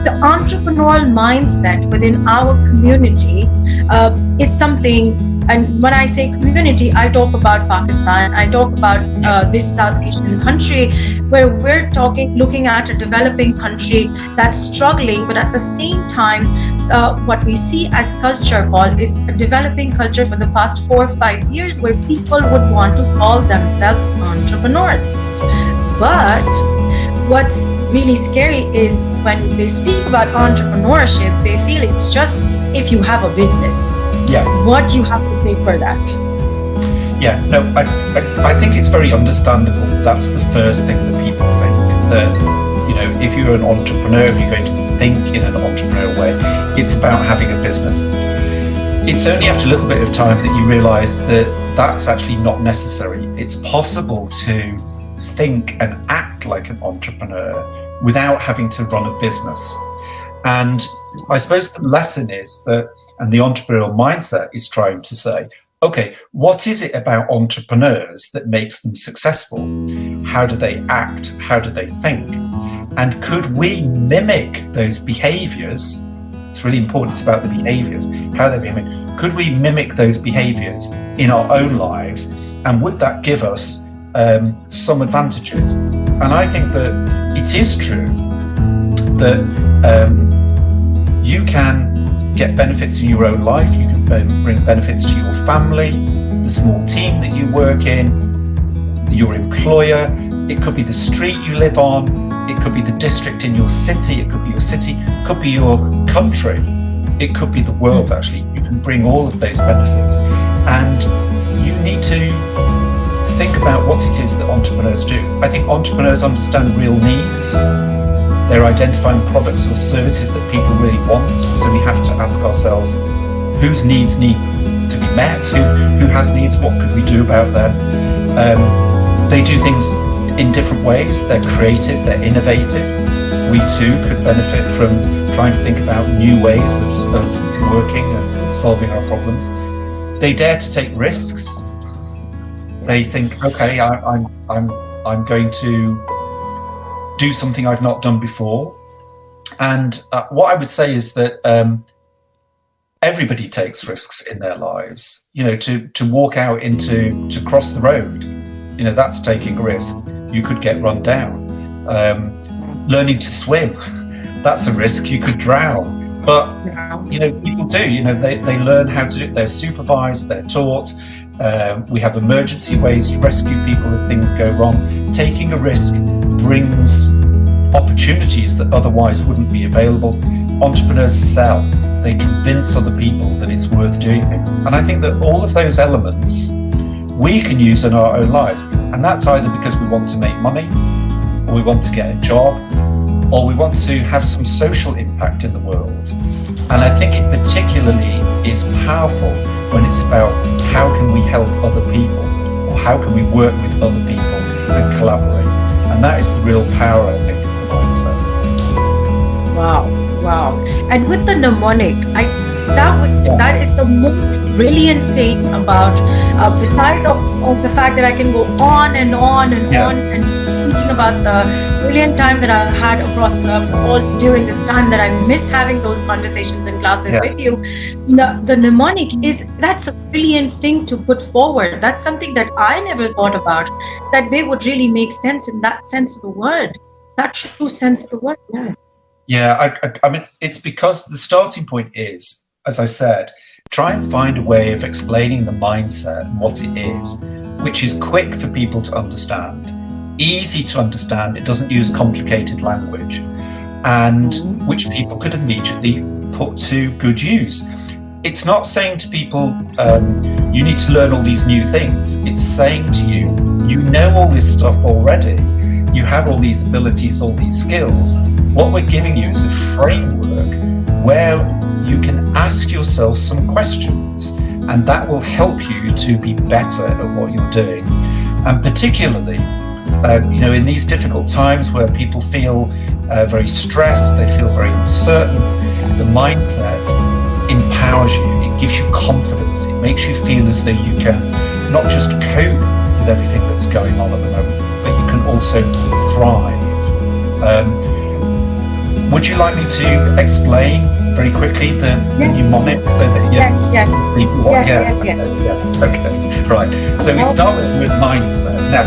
The entrepreneurial mindset within our community is something, and when I say community, I talk about Pakistan, I talk about this South Asian country, where we're looking at a developing country that's struggling, but at the same time, what we see as culture, Paul, is a developing culture for the past 4 or 5 years, where people would want to call themselves entrepreneurs. But what's really scary is when they speak about entrepreneurship, they feel it's just if you have a business. Yeah. What do you have to say for that? Yeah, no, I think it's very understandable. That's the first thing that people think, that, you know, if you're an entrepreneur, if you're going to think in an entrepreneurial way, it's about having a business. It's only after a little bit of time that you realize that that's actually not necessary. It's possible to think and act like an entrepreneur without having to run a business. And I suppose the lesson is that, and the entrepreneurial mindset is trying to say, okay, what is it about entrepreneurs that makes them successful? How do they act? How do they think? And could we mimic those behaviors? It's really important. It's about the behaviors, how they behave. Could we mimic those behaviors in our own lives? And would that give us some advantages? And I think that it is true that you can get benefits in your own life, you can bring benefits to your family, the small team that you work in, your employer, it could be the street you live on, it could be the district in your city, it could be your city, it could be your country, it could be the world actually. You can bring all of those benefits, and you need to think about what it is that entrepreneurs do. I think entrepreneurs understand real needs. They're identifying products or services that people really want. So we have to ask ourselves, whose needs need to be met? Who has needs? What could we do about them? They do things in different ways. They're creative, they're innovative. We too could benefit from trying to think about new ways of working and solving our problems. They dare to take risks. They think, okay, I'm going to do something I've not done before. And what I would say is that everybody takes risks in their lives. You know, to walk out to cross the road, you know, that's taking a risk. You could get run down. Learning to swim, that's a risk. You could drown. But, you know, people do, you know, they learn how to do it. They're supervised, they're taught. We have emergency ways to rescue people if things go wrong. Taking a risk brings opportunities that otherwise wouldn't be available. Entrepreneurs sell. They convince other people that it's worth doing things. And I think that all of those elements we can use in our own lives. And that's either because we want to make money, or we want to get a job, or we want to have some social impact in the world. And I think it particularly is powerful when it's about how can we help other people, or how can we work with other people and collaborate. And that is the real power, I think, of the mindset. Wow. And with the mnemonic, that is the most brilliant thing about, besides of the fact that I can go on and on and on and speaking about the brilliant time that I've had across all during this time, that I miss having those conversations in classes with you. The mnemonic that's a brilliant thing to put forward. That's something that I never thought about, that they would really make sense in that sense of the word, that true sense of the word. I mean, it's because the starting point is, as I said, try and find a way of explaining the mindset and what it is, which is quick for people to understand, easy to understand. It doesn't use complicated language, and which people could immediately put to good use. It's not saying to people, you need to learn all these new things. It's saying to you, you know all this stuff already. You have all these abilities, all these skills. What we're giving you is a framework where you can ask yourself some questions, and that will help you to be better at what you're doing. And particularly, in these difficult times where people feel very stressed, they feel very uncertain, the mindset empowers you. It gives you confidence. It makes you feel as though you can not just cope with everything that's going on at the moment, but you can also thrive. Would you like me to explain very quickly the mnemonics? So that Yes. Okay, right. So we start with the word mindset. Now,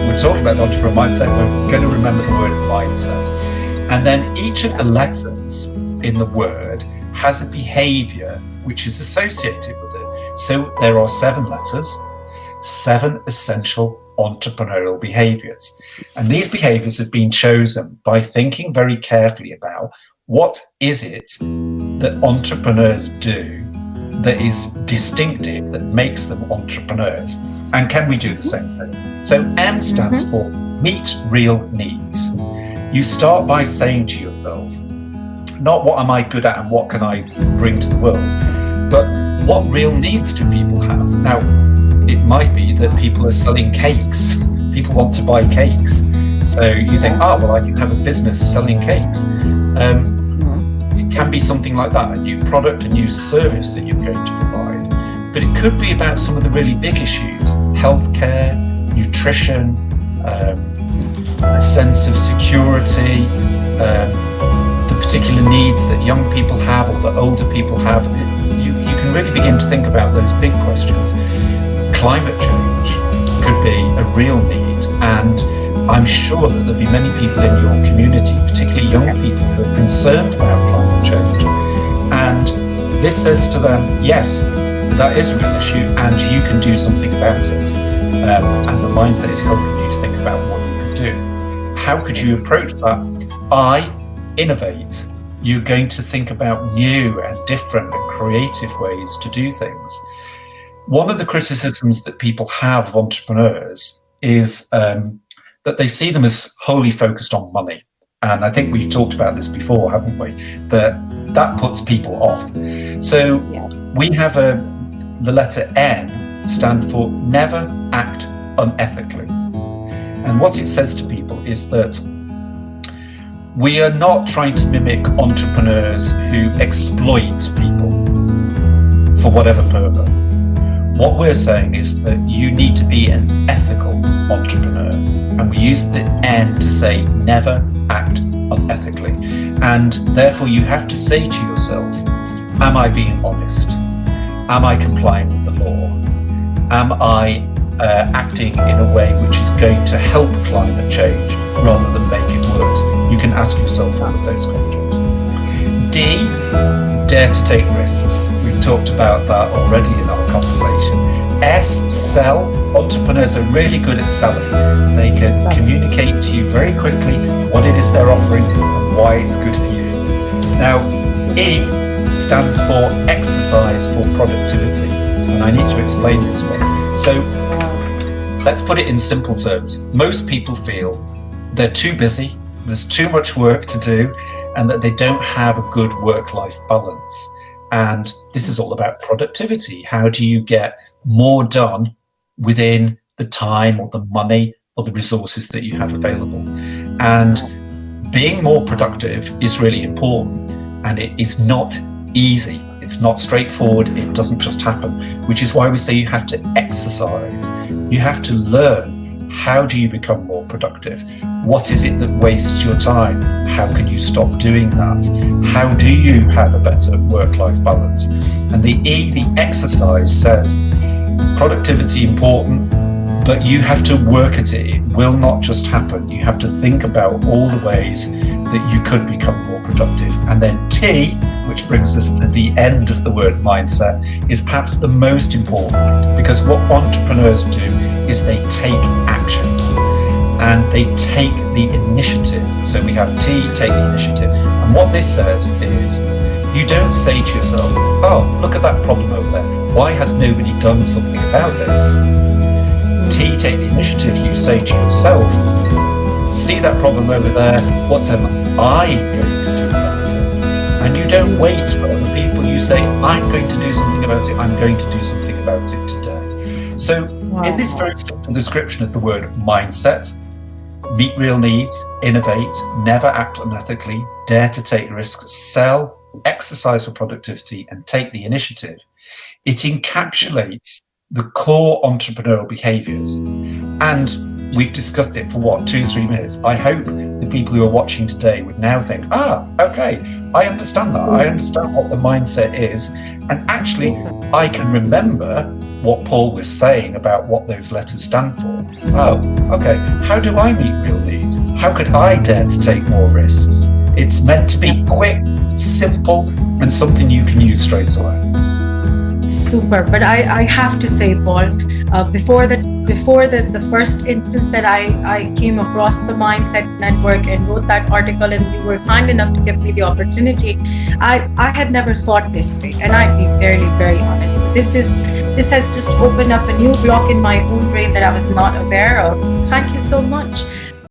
we're talking about the entrepreneurial mindset. We're going to remember the word mindset. And then each of the letters in the word has a behavior which is associated with it. So there are 7 letters, 7 essential entrepreneurial behaviors. And these behaviors have been chosen by thinking very carefully about what is it that entrepreneurs do that is distinctive, that makes them entrepreneurs, and can we do the same thing? So M stands for meet real needs. You start by saying to yourself, not what am I good at and what can I bring to the world, but what real needs do people have? Now, it might be that people are selling cakes. People want to buy cakes. So you think, well, I can have a business selling cakes. It can be something like that, a new product, a new service that you're going to provide. But it could be about some of the really big issues, healthcare, nutrition, a sense of security, the particular needs that young people have or that older people have. You can really begin to think about those big questions. Climate change could be a real need, and I'm sure that there'll be many people in your community, particularly young people, who are concerned about climate change. And this says to them, yes, that is a real issue, and you can do something about it. And the mindset is helping you to think about what you could do. How could you approach that? I innovate. You're going to think about new and different and creative ways to do things. One of the criticisms that people have of entrepreneurs is that they see them as wholly focused on money. And I think we've talked about this before, haven't we? That puts people off. So we have the letter N stand for never act unethically. And what it says to people is that we are not trying to mimic entrepreneurs who exploit people for whatever purpose. What we're saying is that you need to be an ethical entrepreneur. And we use the N to say never act unethically. And therefore you have to say to yourself, am I being honest? Am I complying with the law? Am I acting in a way which is going to help climate change rather than make it worse? You can ask yourself all of those questions. D, dare to take risks. We've talked about that already in our conversation. S, sell. Entrepreneurs are really good at selling. They can communicate to you very quickly what it is they're offering and why it's good for you. Now, E stands for exercise for productivity. And I need to explain this one. So let's put it in simple terms. Most people feel they're too busy, there's too much work to do, and that they don't have a good work-life balance. And this is all about productivity. How do you get more done within the time or the money or the resources that you have available? And being more productive is really important, and it is not easy. It's not straightforward. It doesn't just happen, which is why we say you have to exercise. You have to learn. How do you become more productive? What is it that wastes your time? How can you stop doing that? How do you have a better work-life balance? And the E, the exercise, says productivity important, but you have to work at it. It will not just happen. You have to think about all the ways that you could become more productive. And then T, which brings us to the end of the word mindset, is perhaps the most important, because what entrepreneurs do is they take action and they take the initiative. So we have T, take the initiative. And what this says is you don't say to yourself, oh, look at that problem over there. Why has nobody done something about this? T, take the initiative. You say to yourself, see that problem over there, what am I going to do about it? And you don't wait for other people. You say, I'm going to do something about it. I'm going to do something about it today. So in this very simple description of the word mindset, meet real needs, innovate, never act unethically, dare to take risks, sell, exercise for productivity, and take the initiative, it encapsulates the core entrepreneurial behaviors. And we've discussed it for 2-3 minutes. I hope the people who are watching today would now think, okay, I understand that. I understand what the mindset is. And actually, I can remember what Paul was saying about what those letters stand for. Oh, okay. How do I meet real needs? How could I dare to take more risks? It's meant to be quick, simple, and something you can use straight away. Super. But I have to say, Paul, before the first instance that I came across the Mindset Network and wrote that article, and you were kind enough to give me the opportunity, I had never thought this way, and I'd be very, very honest. So this has just opened up a new block in my own brain that I was not aware of. Thank you so much.